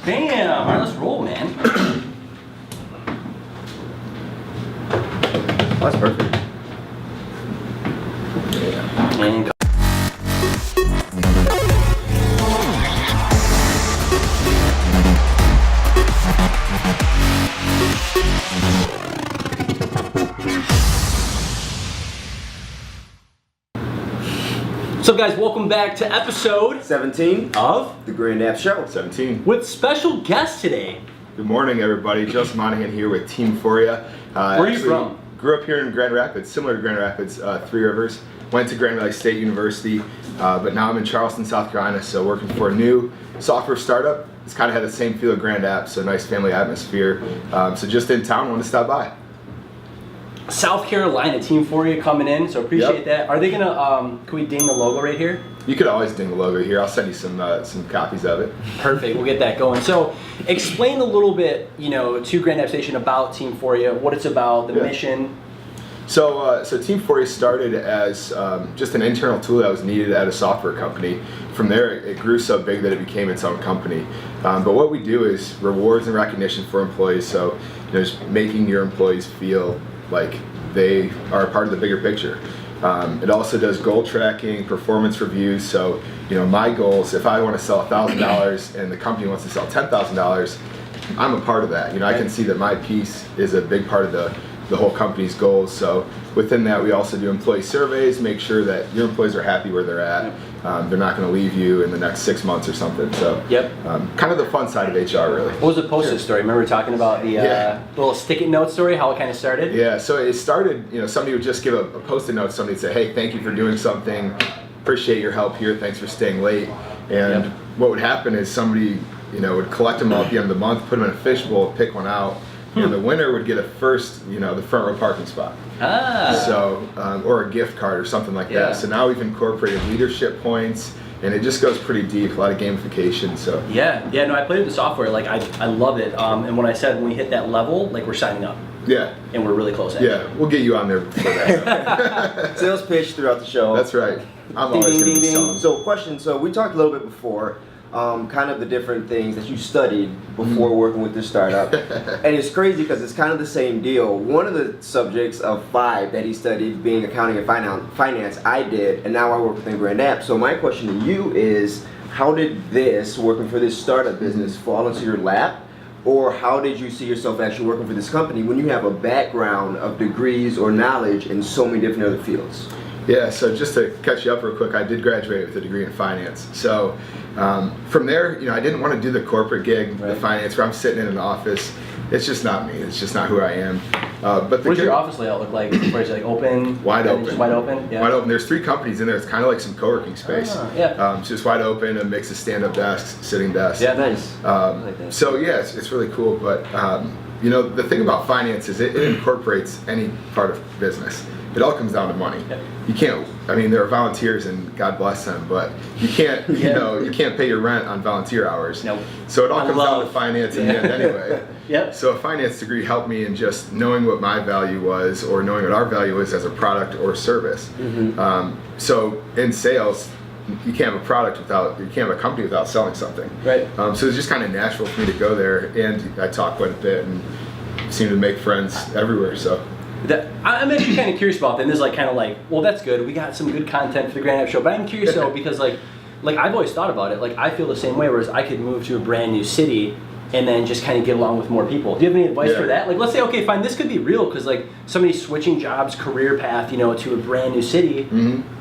Bam! All right, let's roll, man. That's perfect. And what's up, guys? Welcome back to episode 17 of the Grand App Show. 17. with special guest today. Good morning, everybody. Joesph here with Teamphoria. Where are you from? Grew up here in Grand Rapids, similar to Grand Rapids, Three Rivers. Went to Grand Valley State University, but now I'm in Charleston, South Carolina, so working for a new software startup. It's kind of had the same feel of Grand App, so nice family atmosphere. So just in town, wanted to stop by. South Carolina, Teamphoria coming in, so appreciate Yep. that. Are they gonna, can we ding the logo right here? You could always ding the logo here. I'll send you some copies of it. Perfect, we'll get that going. So explain a little bit, to Grand App Station about Teamphoria, what it's about, the mission. So Teamphoria started as just an internal tool that was needed at a software company. From there, it grew so big that it became its own company. But what we do is rewards and recognition for employees. So just making your employees feel like they are a part of the bigger picture. It also does goal tracking, performance reviews. So my goals, if I want to sell $1,000 and the company wants to sell $10,000, I'm a part of that. I can see that my piece is a big part of the whole company's goals. So within that, we also do employee surveys, make sure that your employees are happy where they're at. They're not going to leave you in the next 6 months or something. So kind of the fun side of HR, really. What was the Post-it story? Remember talking about the little stick-it note story, how it kind of started? Yeah, so it started, somebody would just give a Post-it note, somebody would say, hey, thank you for doing something, appreciate your help here, thanks for staying late. And what would happen is somebody, would collect them all at the end of the month, put them in a fishbowl, pick one out, and the winner would get the front row parking spot. So, or a gift card or something like that. So now we've incorporated leadership points, and it just goes pretty deep, a lot of gamification. So No, I played with the software, like I love it. And when I said when we hit that level, like we're signing up. Yeah. And we're really close at it. We'll get you on there before that. Sales pitch throughout the show. That's right. I'm always going to be selling. So question, so we talked a little bit before, kind of the different things that you studied before working with this startup. And it's crazy because it's kind of the same deal. One of the subjects of 5 that he studied, being accounting and finance, I did, and now I work within Grand App. So my question to you is, how did this, working for this startup business, fall into your lap? Or how did you see yourself actually working for this company when you have a background of degrees or knowledge in so many different other fields? Yeah, so just to catch you up real quick, I did graduate with a degree in finance. So from there, I didn't want to do the corporate gig, the finance, where I'm sitting in an office. It's just not me. It's just not who I am. But what does your office layout look like? Where it's like open? Wide open. Just wide open? Yeah. Wide open. There's 3 companies in there. It's kind of like some co-working space. It's just wide open, a mix of stand-up desks, sitting desks. Yeah, nice. Like that. So yeah, it's really cool. But the thing about finance is it incorporates any part of business. It all comes down to money. You can't, there are volunteers and God bless them, but you can't, you can't pay your rent on volunteer hours. Nope. So it all comes down to finance in the end anyway. So a finance degree helped me in just knowing what my value was or knowing what our value is as a product or service. So in sales, you can't have a product you can't have a company without selling something. Right. So it's just kind of natural for me to go there, and I talk quite a bit and seem to make friends everywhere. So. I'm actually kind of curious about that. And this is well, that's good. We got some good content for the Grand App Show. But I'm curious though, because like I've always thought about it. Like I feel the same way. Whereas I could move to a brand new city and then just kind of get along with more people. Do you have any advice for that? Like, let's say, okay, fine, this could be real because like somebody's switching jobs, career path, to a brand new city.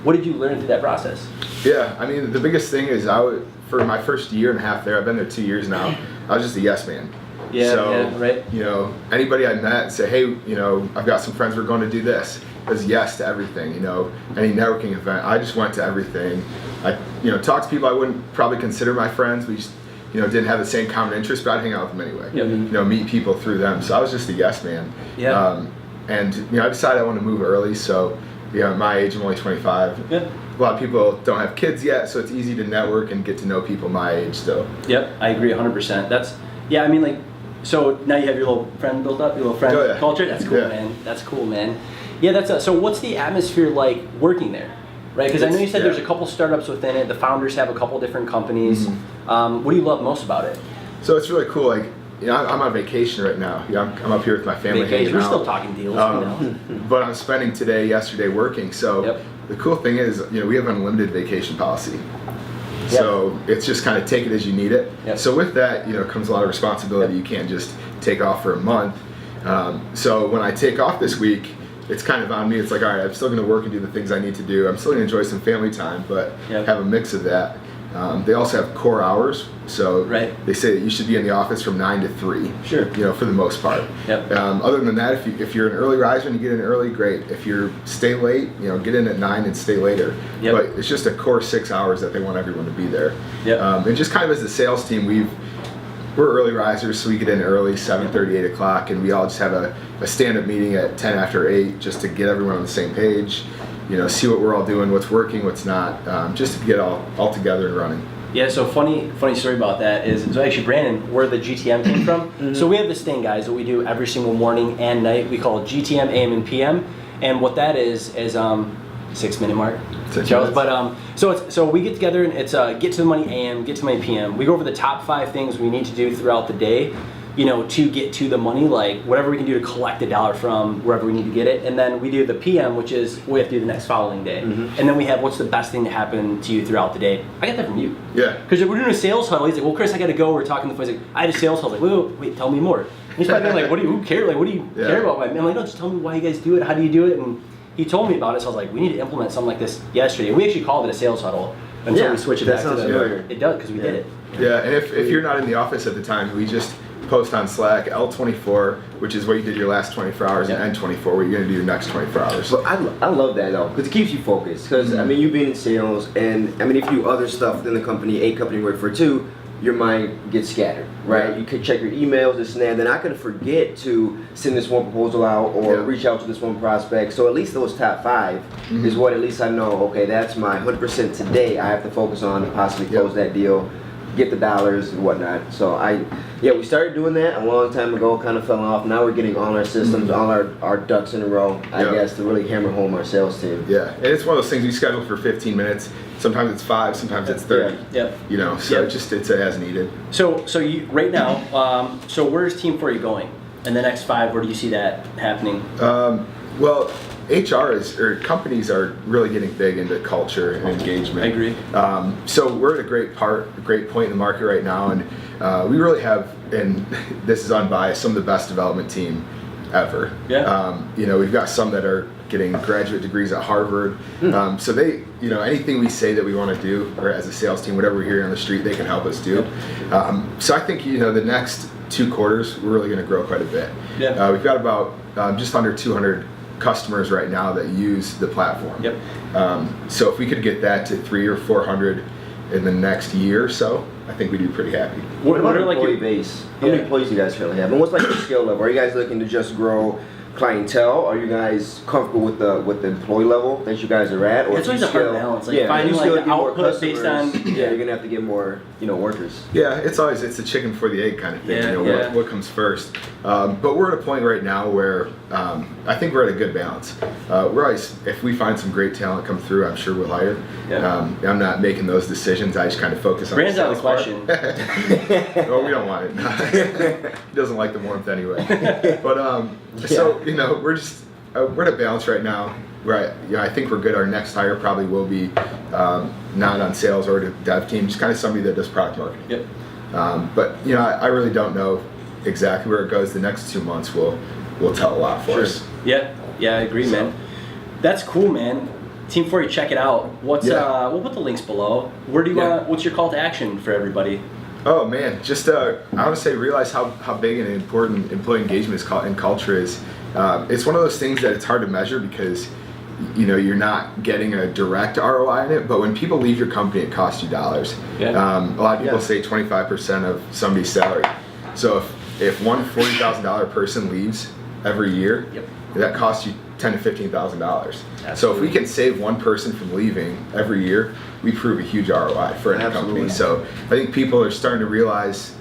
What did you learn through that process? Yeah, the biggest thing is for my first year and a half there, I've been there 2 years now. I was just a yes man. Right. Anybody I met say, hey, I've got some friends, we're going to do this. It was yes to everything, any networking event. I just went to everything. I, talked to people I wouldn't probably consider my friends. We just, didn't have the same common interest, but I'd hang out with them anyway. Meet people through them. So I was just a yes man. And, I decided I wanted to move early. So, at my age, I'm only 25. A lot of people don't have kids yet, so it's easy to network and get to know people my age still. I agree 100%. So now you have your little friend built up, your little friend culture? That's cool, man. That's cool, man. Yeah, so what's the atmosphere like working there? Right, because I know you said there's a couple startups within it. The founders have a couple different companies. What do you love most about it? So it's really cool. Like, I'm on vacation right now. I'm up here with my family. Vacation. Hanging We're out. still talking deals. But I'm spending yesterday working. So the cool thing is, we have unlimited vacation policy. So it's just kind of take it as you need it. So with that, comes a lot of responsibility. You can't just take off for a month. So when I take off this week, it's kind of on me. It's like, all right, I'm still going to work and do the things I need to do. I'm still going to enjoy some family time, but have a mix of that. They also have core hours, so they say that you should be in the office from 9 to 3. Sure. For the most part. Other than that, if you're an early riser and you get in early, great. If you're stay late, get in at 9 and stay later. But it's just a core 6 hours that they want everyone to be there. And just kind of as a sales team, we're early risers, so we get in early, 7:30, 8 o'clock, and we all just have a stand-up meeting at 10 after 8 just to get everyone on the same page. See what we're all doing, what's working, what's not, just to get all together and running. Yeah, so funny story about that is, so actually Brandon, where the GTM came from. So we have this thing, guys, that we do every single morning and night. We call it GTM, AM, and PM. And what that is 6-minute mark. Charles, but so we get together and it's get to the money AM, get to the money PM. We go over the top 5 things we need to do throughout the day, to get to the money, like whatever we can do to collect a dollar from wherever we need to get it. And then we do the PM, which is what we have to do the next following day. And then we have what's the best thing to happen to you throughout the day. I got that from you. Yeah. Because we're doing a sales huddle. He's like, well, Chris, I got to go. We're talking to the he's like, I had a sales huddle. Like, wait, tell me more. And he's probably like, who cares? Like, what do you care about? I'm like, no, just tell me why you guys do it. How do you do it? And he told me about it. So I was like, we need to implement something like this yesterday. We actually called it a sales huddle until we switch it back to the. It does, because we did it. Yeah, and if you're not in the office at the time, we just post on Slack L24, which is what you did your last 24 hours, and N24, what you're going to do your next 24 hours. But I love that though, because it keeps you focused. Because you being in sales, and if you do other stuff within the company, a company you work for too, your mind gets scattered, right? You could check your emails, this and that. Then I could forget to send this one proposal out or reach out to this one prospect. So at least those top 5 is what at least I know. Okay, that's my 100% today. I have to focus on to possibly close that deal, get the dollars and whatnot. So we started doing that a long time ago, kind of fell off. Now we're getting all our systems, all our ducks in a row, I guess, to really hammer home our sales team. Yeah, and it's one of those things we schedule for 15 minutes. Sometimes it's 5, sometimes it's 30. It's as needed. So you right now, so where's Teamphoria going? In the next 5, where do you see that happening? Well, companies are really getting big into culture and engagement. I agree. So we're at a great point in the market right now, and we really have, and this is unbiased, some of the best development team ever. We've got some that are getting graduate degrees at Harvard. So they, anything we say that we want to do, or as a sales team, whatever we're hearing on the street, they can help us do. So I think, the next 2 quarters, we're really going to grow quite a bit. We've got about just under 200 customers right now that use the platform. So if we could get that to 300 or 400 in the next year or so, I think we'd be pretty happy. What about your employee base? How many employees do you guys currently have? And what's like your skill level? Are you guys looking to just grow clientele? Are you guys comfortable with the employee level that you guys are at? Or it's always a hard balance. Like finding the output based on you're gonna have to get more workers. Yeah, it's a chicken before the egg kind of thing. What comes first? But we're at a point right now where I think we're at a good balance. We're always, if we find some great talent come through, I'm sure we'll hire. I'm not making those decisions. I just kind of focus on Brand's out of the question. Well, we don't want it. He doesn't like the warmth anyway. But we're at a balance right now where I think we're good. Our next hire probably will be not on sales or the dev team, just kind of somebody that does product marketing. But I really don't know exactly where it goes. The next 2 months will tell a lot for us. Yeah, I agree, man. That's cool, man. Teamphoria, check it out. We'll put the links below. Where do you what's your call to action for everybody? Oh man, just I want to say realize how big and important employee engagement and culture is. It's one of those things that it's hard to measure because you're not getting a direct ROI in it, but when people leave your company, it costs you dollars. A lot of people say 25% of somebody's salary. So if one $40,000 person leaves every year, that costs you $10,000 to $15,000. So if we can save one person from leaving every year, we prove a huge ROI for any company. So I think people are starting to realize,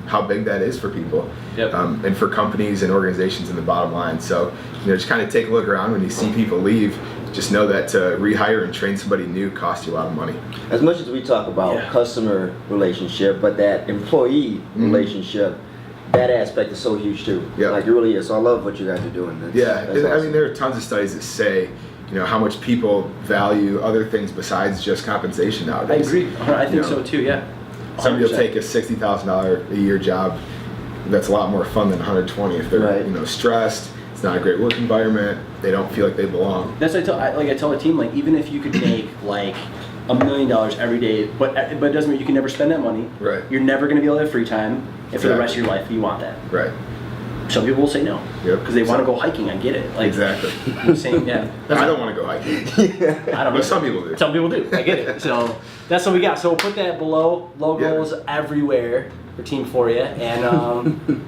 how big that is for people, and for companies and organizations in the bottom line. So, just kind of take a look around when you see people leave. just know that to rehire and train somebody new costs you a lot of money. As much as we talk about customer relationship, but that employee relationship, that aspect is so huge too. Yeah. Like it really is. So I love what you guys are doing. That's I mean, awesome. there are tons of studies that say, how much people value other things besides just compensation I nowadays. agree. I think so too. Yeah. Somebody will 100%. take a $60,000 a year job. That's a lot more fun than 120 if they're stressed. It's not a great work environment. They don't feel like they belong. That's what I tell the team, like, even if you could make like $1 million every day, but it doesn't mean you can never spend that money. Right. You're never going to be able to have free time, and for the rest of your life you want that. Right. Some people will say no. Yep. Because they want to go hiking. I get it. Like, Exactly. I'm saying, yeah. I don't want to go hiking. I don't know. But some people do. Some people do. I get it. So that's what we got. So we'll put that below. Logos everywhere for Teamphoria. And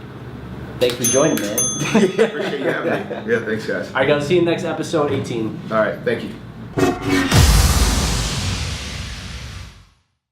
thanks for joining, man. Appreciate you having me. Yeah, thanks, guys. All right, guys. See you in the next episode 18. All right, thank you.